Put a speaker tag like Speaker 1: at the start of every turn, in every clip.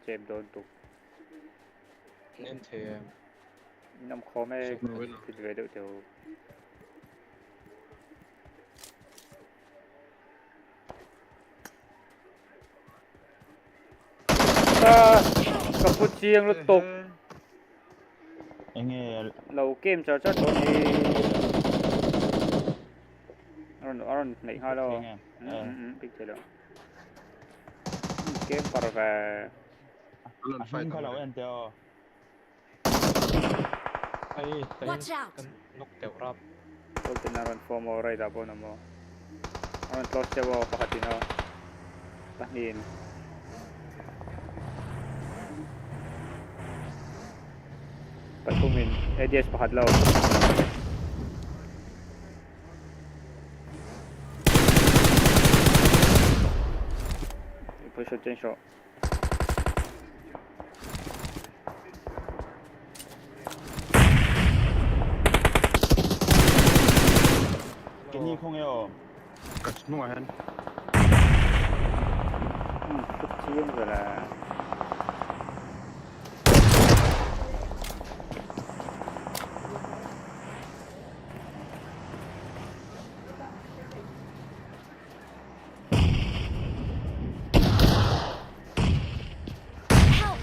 Speaker 1: เจมโดนตุก
Speaker 2: nên thì
Speaker 1: น้ำคอแม่ติดเวเดี๋ยวกับพูดเชียงรถตก
Speaker 3: anh nghe
Speaker 1: เราเกมจะจัดตรงนี้อารอนไหนฮะเราปิดเจแล้วเกมปาร์ก
Speaker 3: anh khai lẩu anh theo
Speaker 2: ấy
Speaker 4: Watch out!
Speaker 2: nóc kẹo rap
Speaker 1: ตัวเป็นอารอนฟอร์มอะไรดับนะโมอารอนตัวเจ้าปกติเนาะตักนินปัตตุมินเอเดียสปะฮัดเราพุชเจนโช
Speaker 3: cái gì không hiểu
Speaker 2: cắt nua hen
Speaker 1: พุชเชียงเลยล่ะ
Speaker 4: Help!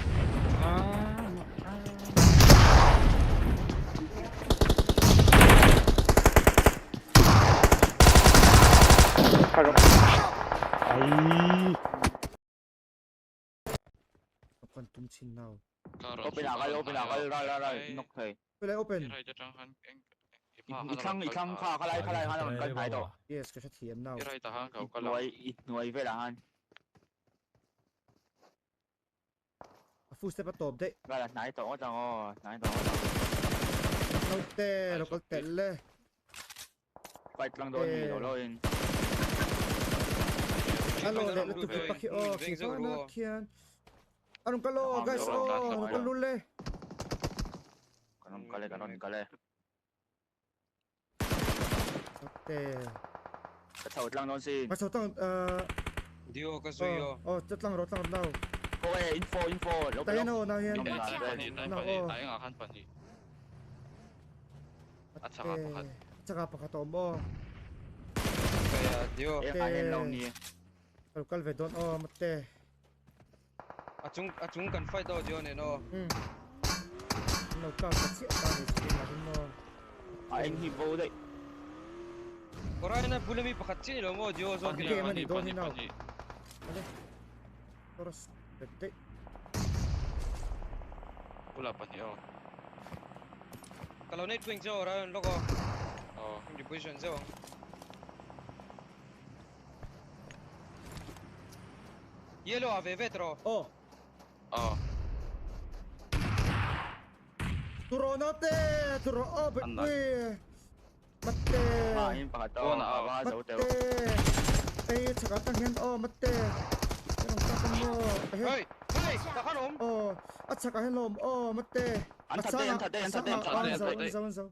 Speaker 3: ấy
Speaker 5: Quantum chin now.
Speaker 6: Open akal, rồi, nóc thầy.
Speaker 5: Will I open?
Speaker 6: Ít khăng, khalai, hắn cần thái độ.
Speaker 5: Yes, cái thiểm now.
Speaker 6: Ít nuôi về là hắn.
Speaker 5: Full step at top đấy.
Speaker 6: Gọi là nái tổ cho, nái tổ.
Speaker 5: Nó tè, nó có tè lê.
Speaker 6: Quay lăng đôi mì đổ lên.
Speaker 5: Alo, để nó tụt bạc khi khi có nó kiên. Anong kalo, guys? Nó có luôn lê.
Speaker 6: Kanon kale.
Speaker 5: Nó tè.
Speaker 6: Cái thầu lăng đôi xin.
Speaker 5: Mà sao tao
Speaker 2: dio cái suy yo
Speaker 5: chất lăng rồi nào.
Speaker 6: Cô ơi, info.
Speaker 5: Tay nào nào hiền. Tsaka pa ka mo.
Speaker 2: kaya dio
Speaker 6: Em anh lâu nè.
Speaker 5: Kalkal vedon mate.
Speaker 2: achung kan fight do dio ne no
Speaker 5: Nó cao thật sự cao thì mà nó.
Speaker 6: Anh hi vô đấy.
Speaker 2: korai na bulami pakatsi lo mo dio zo
Speaker 5: Okay, man ito ni now. Ale. Toros. Tete.
Speaker 7: Wala pa niyo.
Speaker 2: kalau net wing zo ra loko di position zo yellow ave vetro
Speaker 5: Turo nate. Turo betwe. Mate.
Speaker 6: Anh phải to ba dấu tiêu.
Speaker 5: Mate. Tsaka tanghen mate. Anong tapon mo?
Speaker 2: hey takanom
Speaker 5: At saka helom mate.
Speaker 6: Anh thật đấy.
Speaker 5: Sao?